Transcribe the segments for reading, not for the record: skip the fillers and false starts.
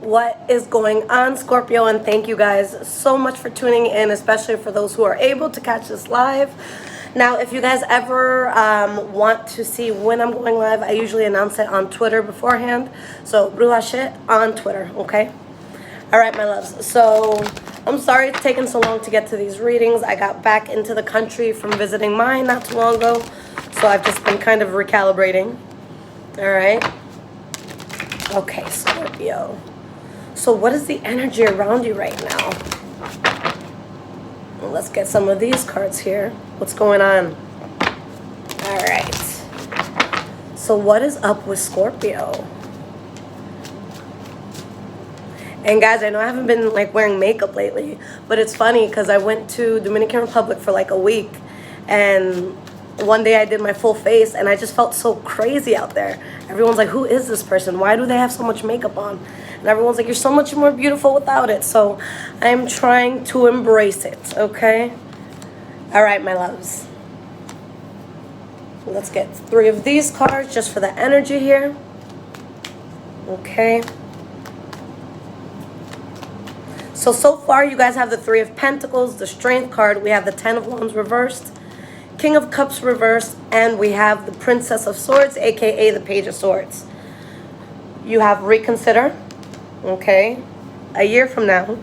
What is going on, Scorpio? And thank you guys so much for tuning in, especially for those who are able to catch this live. Now, if you guys ever want to see when I'm going live, I usually announce it on Twitter beforehand. So, Bruja Shit on Twitter, okay? All right, my loves. So, I'm sorry it's taken so long to get to these readings. I got back into the country from visiting mine not too long ago. So, I've just been kind of recalibrating. All right? Okay, Scorpio. So what is the energy around you right now? Well, let's get some of these cards here. What's going on? All right. So what is up with Scorpio? And guys, I know I haven't been like wearing makeup lately, but it's funny because I went to Dominican Republic for like a week, and one day I did my full face and I just felt so crazy out there. Everyone's like, who is this person? Why do they have so much makeup on? And everyone's like, you're so much more beautiful without it. So I'm trying to embrace it, okay? All right, my loves. Let's get 3 of these cards just for the energy here. Okay. So far you guys have the 3 of Pentacles, the Strength card. We have the 10 of Wands reversed, King of Cups reversed, and we have the Princess of Swords, aka the Page of Swords. You have reconsider. Okay, a year from now.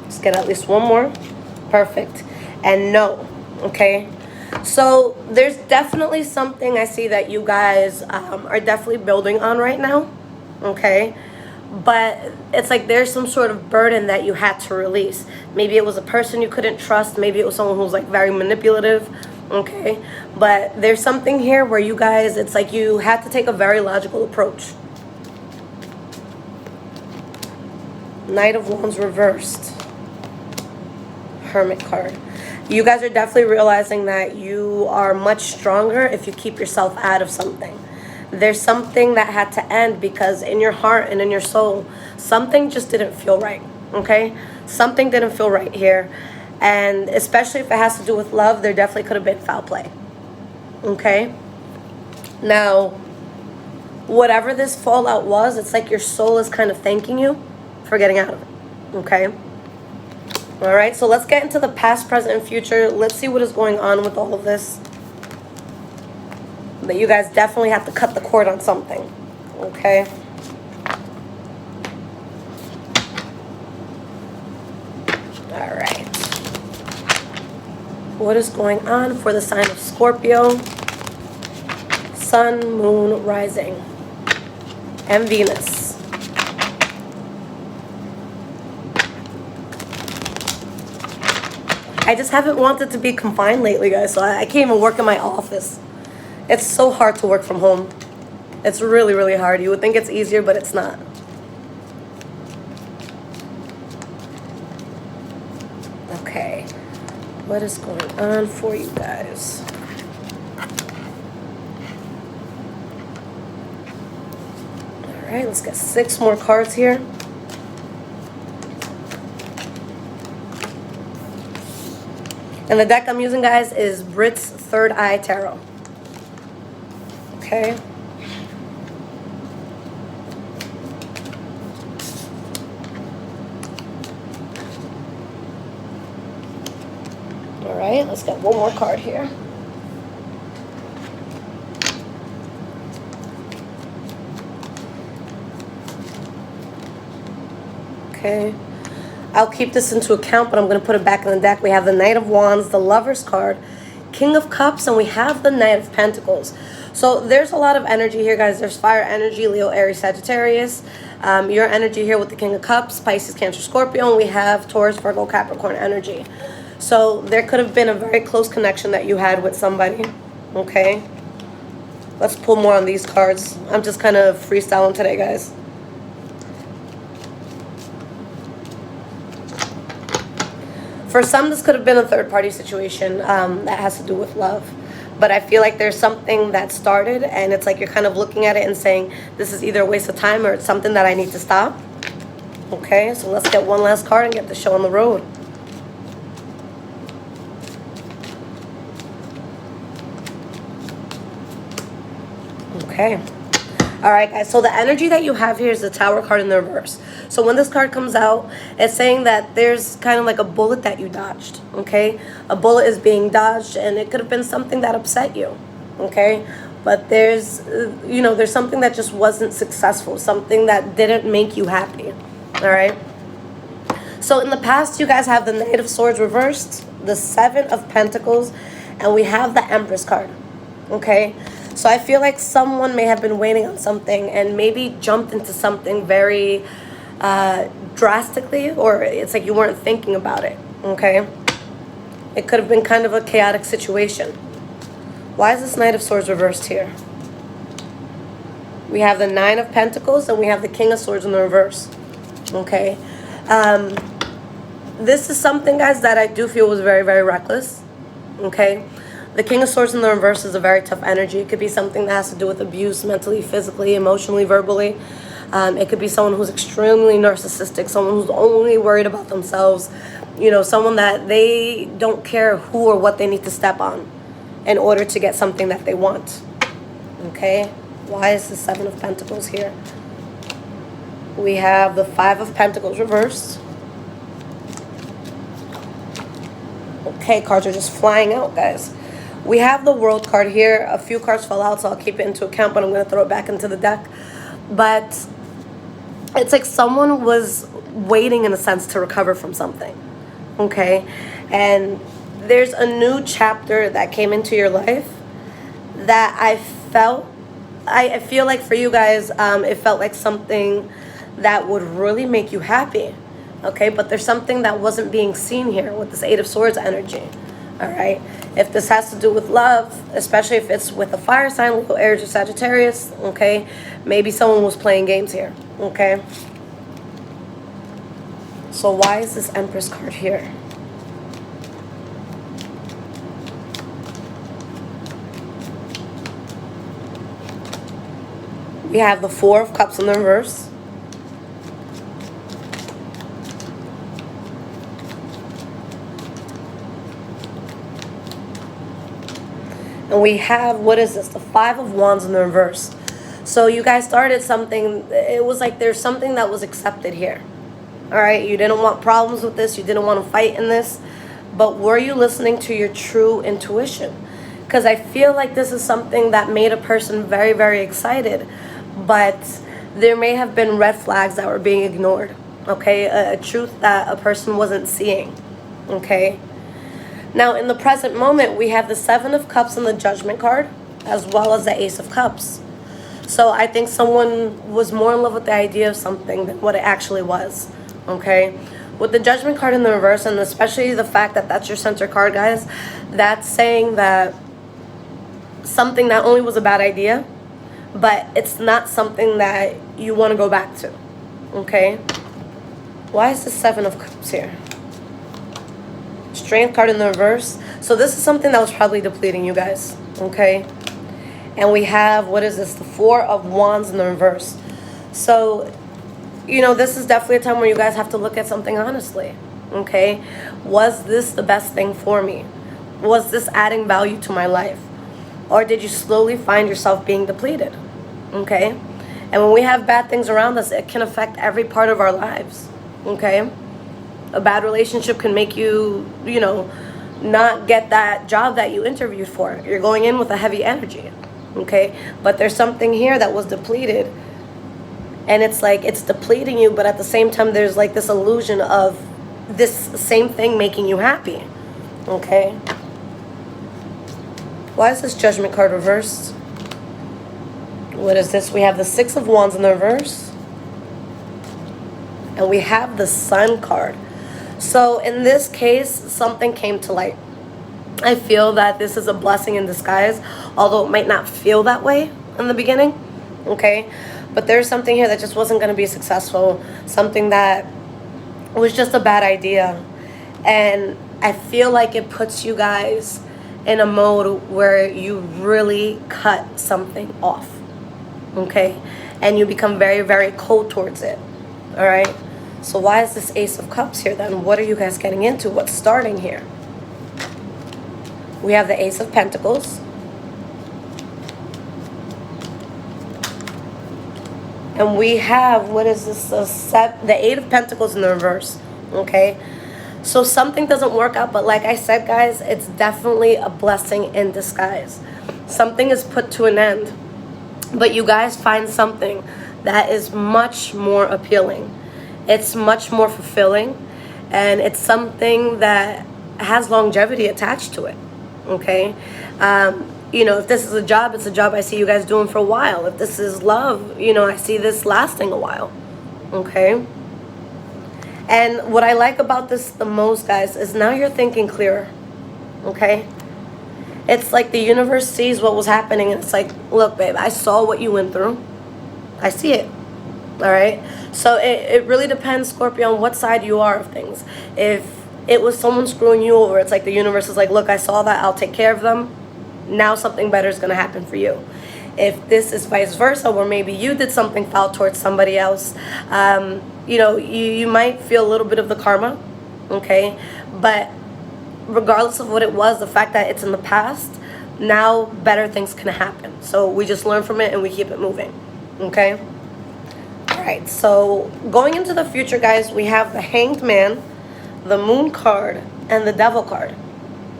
Let's get at least one more. Perfect. And no. Okay. So there's definitely something I see that you guys are definitely building on right now. Okay. But it's like there's some sort of burden that you had to release. Maybe it was a person you couldn't trust. Maybe it was someone who was like very manipulative. Okay, but there's something here where you guys, it's like you had to take a very logical approach. Knight of Wands reversed. Hermit card. You guys are definitely realizing that you are much stronger if you keep yourself out of something. There's something that had to end because in your heart and in your soul, something just didn't feel right. Okay, something didn't feel right here. And especially if it has to do with love, there definitely could have been foul play. Okay? Now, whatever this fallout was, it's like your soul is kind of thanking you for getting out of it. Okay? All right, so let's get into the past, present, and future. Let's see what is going on with all of this. But you guys definitely have to cut the cord on something. Okay? All right. What is going on for the sign of Scorpio? Sun, Moon, Rising, and Venus. I just haven't wanted to be confined lately, guys, so I can't even work in my office. It's so hard to work from home. It's really, really hard. You would think it's easier, but it's not. Okay. What is going on for you guys? All right, let's get 6 more cards here. And the deck I'm using, guys, is Brit's Third Eye Tarot. Okay. All right, let's get one more card here. Okay. I'll keep this into account, but I'm going to put it back in the deck. We have the Knight of Wands, the Lover's card, King of Cups, and we have the Knight of Pentacles. So there's a lot of energy here, guys. There's fire energy, Leo, Aries, Sagittarius. Your energy here with the King of Cups, Pisces, Cancer, Scorpio, and we have Taurus, Virgo, Capricorn energy. So there could have been a very close connection that you had with somebody. Okay. Let's pull more on these cards. I'm just kind of freestyling today, guys. For some, this could have been a third-party situation that has to do with love. But I feel like there's something that started, and it's like you're kind of looking at it and saying, this is either a waste of time or it's something that I need to stop. Okay, so let's get one last card and get the show on the road. Okay. All right, guys. So the energy that you have here is the Tower card in the reverse. So when this card comes out, it's saying that there's kind of like a bullet that you dodged. Okay, a bullet is being dodged, and it could have been something that upset you. Okay, but there's, there's something that just wasn't successful, something that didn't make you happy. All right. So in the past, you guys have the Knight of Swords reversed, the Seven of Pentacles, and we have the Empress card. Okay. So I feel like someone may have been waiting on something and maybe jumped into something very drastically, or it's like you weren't thinking about it, okay? It could have been kind of a chaotic situation. Why is this Knight of Swords reversed here? We have the Nine of Pentacles and we have the King of Swords in the reverse, okay? This is something, guys, that I do feel was very, very reckless, okay? The King of Swords in the reverse is a very tough energy. It could be something that has to do with abuse, mentally, physically, emotionally, verbally. It could be someone who's extremely narcissistic, someone who's only worried about themselves, someone that they don't care who or what they need to step on in order to get something that they want. Okay? Why is the Seven of Pentacles here? We have the Five of Pentacles reversed. Okay, cards are just flying out, guys. We have the World card here. A few cards fell out, so I'll keep it into account, but I'm going to throw it back into the deck. But it's like someone was waiting, in a sense, to recover from something, okay? And there's a new chapter that came into your life that I feel like for you guys, it felt like something that would really make you happy, okay? But there's something that wasn't being seen here with this Eight of Swords energy. All right. If this has to do with love, especially if it's with a fire sign, Leo, Aries, or Sagittarius, okay, maybe someone was playing games here, okay? So why is this Empress card here? We have the Four of Cups in the reverse. And we have, what is this? The Five of Wands in the reverse. So you guys started something. It was like there's something that was accepted here. All right? You didn't want problems with this. You didn't want to fight in this. But were you listening to your true intuition? Because I feel like this is something that made a person very, very excited. But there may have been red flags that were being ignored. Okay? A truth that a person wasn't seeing. Okay? Now, in the present moment, we have the Seven of Cups and the Judgment card, as well as the Ace of Cups. So I think someone was more in love with the idea of something than what it actually was, okay? With the Judgment card in the reverse, and especially the fact that that's your center card, guys, that's saying that something not only was a bad idea, but it's not something that you want to go back to, okay? Why is the Seven of Cups here? Strength card in the reverse. So this is something that was probably depleting you guys, okay? And we have, what is this? The Four of Wands in the reverse. So, this is definitely a time where you guys have to look at something honestly, okay? Was this the best thing for me? Was this adding value to my life? Or did you slowly find yourself being depleted, okay? And when we have bad things around us, it can affect every part of our lives, okay? A bad relationship can make you, not get that job that you interviewed for. You're going in with a heavy energy, okay? But there's something here that was depleted. And it's like it's depleting you, but at the same time, there's like this illusion of this same thing making you happy, okay? Why is this Judgment card reversed? What is this? We have the Six of Wands in the reverse. And we have the Sun card. So in this case, something came to light. I feel that this is a blessing in disguise, although it might not feel that way in the beginning, okay? But there's something here that just wasn't going to be successful, something that was just a bad idea. And I feel like it puts you guys in a mode where you really cut something off, okay? And you become very, very cold towards it, all right? So why is this Ace of Cups here then? What are you guys getting into? What's starting here? We have the Ace of Pentacles. And we have, what is this? The Eight of Pentacles in the reverse. Okay? So something doesn't work out, but like I said, guys, it's definitely a blessing in disguise. Something is put to an end, but you guys find something that is much more appealing. It's much more fulfilling, and it's something that has longevity attached to it. Okay? You know, if this is a job, it's a job I see you guys doing for a while. If this is love, you know, I see this lasting a while. Okay? And what I like about this the most, guys, is now you're thinking clearer. Okay? It's like the universe sees what was happening, and it's like, look, babe, I saw what you went through. I see it. All right? So it really depends, Scorpio, on what side you are of things. If it was someone screwing you over, it's like the universe is like, look, I saw that. I'll take care of them. Now something better is going to happen for you. If this is vice versa, where maybe you did something foul towards somebody else, you know, you might feel a little bit of the karma, okay? But regardless of what it was, the fact that it's in the past, now better things can happen. So we just learn from it and we keep it moving, okay? All right, so going into the future, guys, we have the Hanged Man, the Moon card, and the Devil card,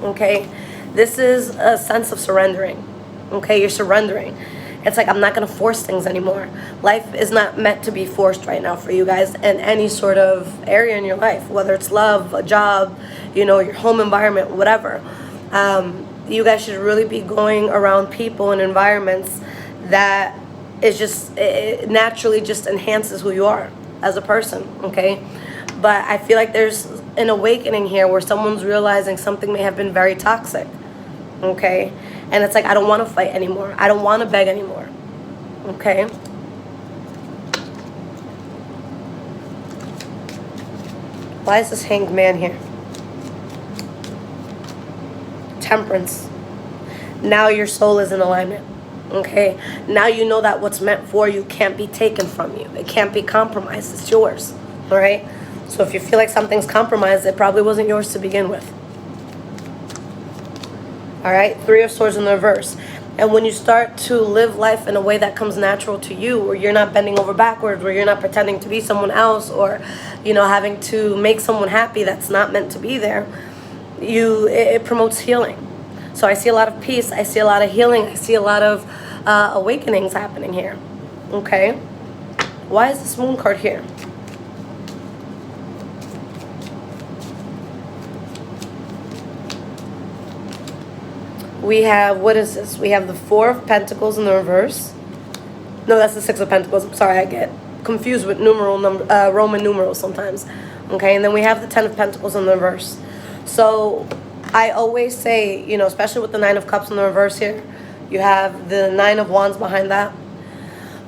okay? This is a sense of surrendering, okay? You're surrendering. It's like, I'm not going to force things anymore. Life is not meant to be forced right now for you guys in any sort of area in your life, whether it's love, a job, you know, your home environment, whatever. You guys should really be going around people and environments that is just, it naturally just enhances who you are as a person, okay? But I feel like there's an awakening here where someone's realizing something may have been very toxic, okay? And it's like, I don't want to fight anymore. I don't want to beg anymore, okay? Why is this Hanged Man here? Temperance. Now your soul is in alignment, okay? Now you know that what's meant for you can't be taken from you. It can't be compromised. It's yours, all right? So if you feel like something's compromised, it probably wasn't yours to begin with. All right, Three of Swords in the reverse. And when you start to live life in a way that comes natural to you, where you're not bending over backwards, where you're not pretending to be someone else, or, you know, having to make someone happy that's not meant to be there, it promotes healing. So I see a lot of peace. I see a lot of healing. I see a lot of awakenings happening here. Okay. Why is this Moon card here? We have, what is this? We have the Four of Pentacles in the reverse. No, that's the Six of Pentacles. I'm sorry, I get confused with Roman numerals sometimes. Okay, and then we have the Ten of Pentacles in the reverse. So I always say, you know, especially with the Nine of Cups in the reverse here, you have the Nine of Wands behind that.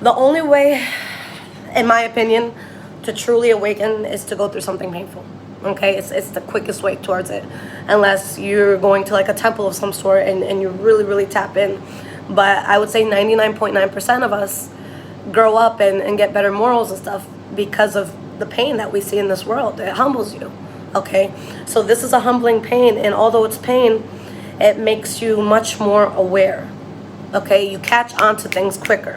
The only way, in my opinion, to truly awaken is to go through something painful. Okay, it's the quickest way towards it, unless you're going to like a temple of some sort and you really tap in. But I would say 99.9% of us grow up and get better morals and stuff because of the pain that we see in this world. It humbles you. Okay, so this is a humbling pain, and although it's pain, it makes you much more aware. Okay, you catch on to things quicker.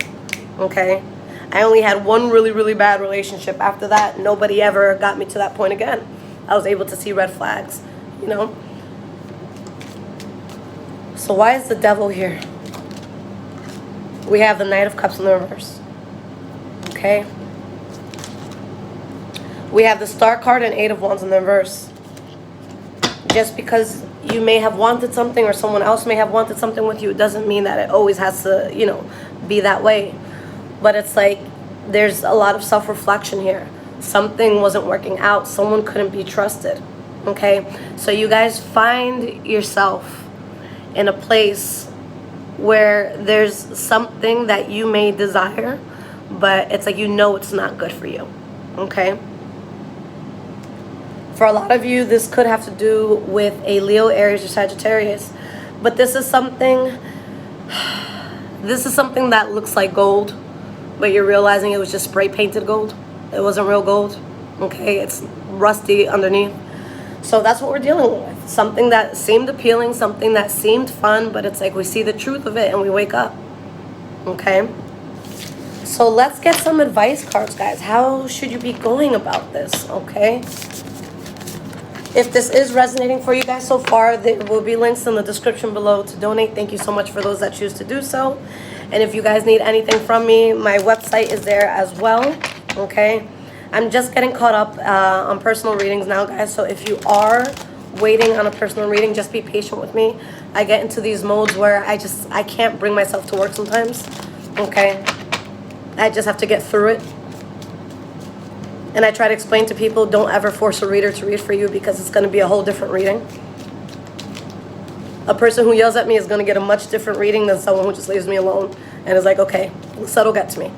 Okay, I only had one really bad relationship. After that, nobody ever got me to that point again. I was able to see red flags, you know. So why is the Devil here? We have the Knight of Cups in the reverse. Okay. We have the Star card and Eight of Wands in the reverse. Just because you may have wanted something or someone else may have wanted something with you, it doesn't mean that it always has to, you know, be that way. But it's like there's a lot of self-reflection here. Something wasn't working out. Someone couldn't be trusted. Okay? So you guys find yourself in a place where there's something that you may desire, but it's like you know it's not good for you. Okay? For a lot of you, this could have to do with a Leo, Aries, or Sagittarius. But this is something that looks like gold, but you're realizing it was just spray painted gold. It wasn't real gold. Okay, it's rusty underneath. So that's what we're dealing with. Something that seemed appealing, something that seemed fun, but it's like we see the truth of it and we wake up. Okay? So let's get some advice cards, guys. How should you be going about this, okay? If this is resonating for you guys so far, there will be links in the description below to donate. Thank you so much for those that choose to do so. And if you guys need anything from me, my website is there as well, okay? I'm just getting caught up on personal readings now, guys. So if you are waiting on a personal reading, just be patient with me. I get into these modes where I can't bring myself to work sometimes, okay? I just have to get through it. And I try to explain to people, don't ever force a reader to read for you, because it's going to be a whole different reading. A person who yells at me is going to get a much different reading than someone who just leaves me alone and is like, okay, Lissette'll get to me.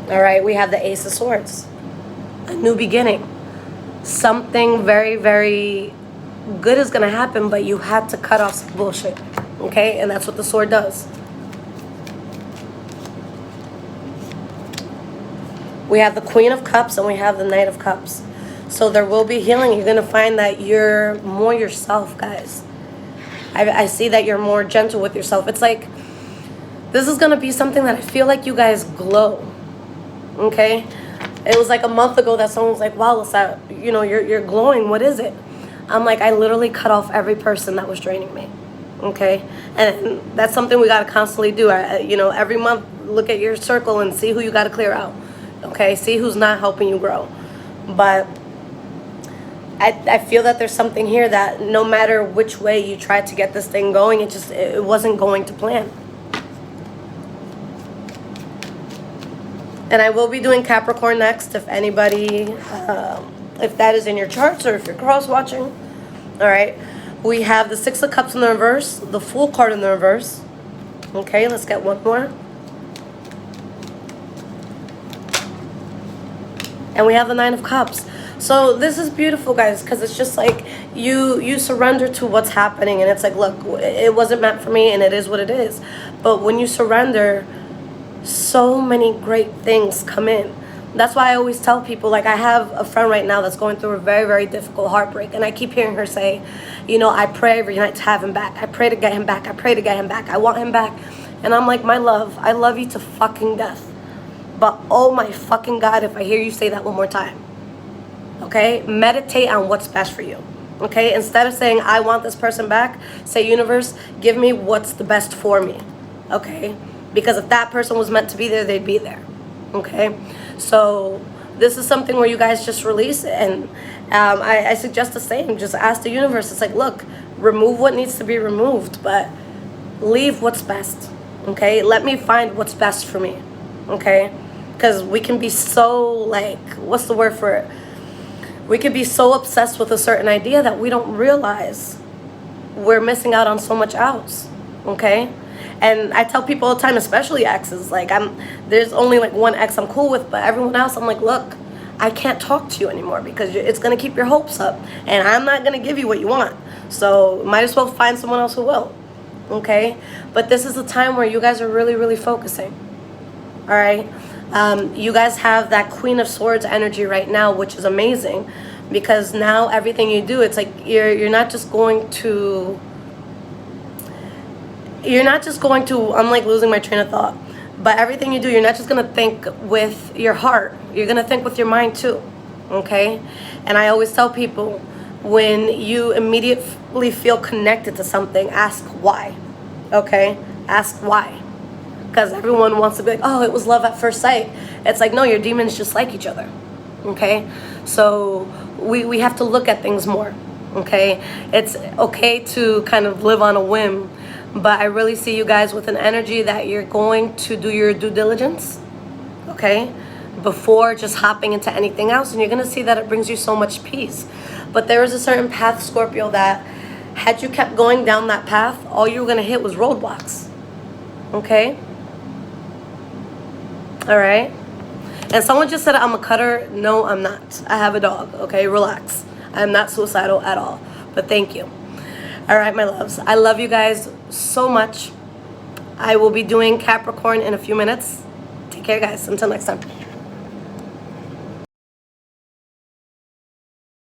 All right, we have the Ace of Swords. A new beginning. Something very, very good is going to happen, but you had to cut off some bullshit. Okay? And that's what the sword does. We have the Queen of Cups and we have the Knight of Cups. So there will be healing. You're going to find that you're more yourself, guys. I see that you're more gentle with yourself. It's like, this is going to be something that I feel like you guys glow. Okay? It was like a month ago that someone was like, wow, Lisette, you know, you're glowing. What is it? I'm like, I literally cut off every person that was draining me. Okay? And that's something we got to constantly do. You know, every month, look at your circle and see who you got to clear out. Okay? See who's not helping you grow. But I feel that there's something here that no matter which way you tried to get this thing going, it wasn't going to plan. And I will be doing Capricorn next if anybody, if that is in your charts or if you're cross-watching. All right. We have the Six of Cups in the reverse, the Fool card in the reverse. Okay, let's get one more. And we have the Nine of Cups. So this is beautiful, guys, because it's just like you surrender to what's happening. And it's like, look, it wasn't meant for me and it is what it is. But when you surrender, so many great things come in. That's why I always tell people, like, I have a friend right now that's going through a very, very difficult heartbreak. And I keep hearing her say, you know, I pray every night to have him back. I pray to get him back. I pray to get him back. I want him back. And I'm like, my love, I love you to fucking death. But oh my fucking God, if I hear you say that one more time. Okay? Meditate on what's best for you. Okay? Instead of saying, I want this person back, say, universe, give me what's the best for me. Okay? Because if that person was meant to be there, they'd be there. Okay? So this is something where you guys just release it. And I suggest the same. Just ask the universe. It's like, look, remove what needs to be removed, but leave what's best. Okay? Let me find what's best for me. Okay? Because we can be so, like, what's the word for it? We could be so obsessed with a certain idea that we don't realize we're missing out on so much else. Okay? And I tell people all the time, especially exes, like, there's only like one ex I'm cool with, but everyone else, I'm like, look, I can't talk to you anymore because it's going to keep your hopes up. And I'm not going to give you what you want. So might as well find someone else who will. Okay? But this is a time where you guys are really, really focusing. All right? You guys have that Queen of Swords energy right now, which is amazing. Because now everything you do, it's like you're not just going to... I'm like losing my train of thought. But everything you do, you're not just going to think with your heart. You're going to think with your mind too. Okay? And I always tell people, when you immediately feel connected to something, ask why. Okay? Ask why. Because everyone wants to be like, oh, it was love at first sight. It's like, no, your demons just like each other. Okay? So we have to look at things more. Okay? It's okay to kind of live on a whim. But I really see you guys with an energy that you're going to do your due diligence, okay, before just hopping into anything else. And you're going to see that it brings you so much peace. But there is a certain path, Scorpio, that had you kept going down that path, all you were going to hit was roadblocks, okay? All right? And someone just said I'm a cutter. No, I'm not. I have a dog, okay? Relax. I'm not suicidal at all. But thank you. All right, my loves. I love you guys so much. I will be doing Capricorn in a few minutes. Take care, guys. Until next time.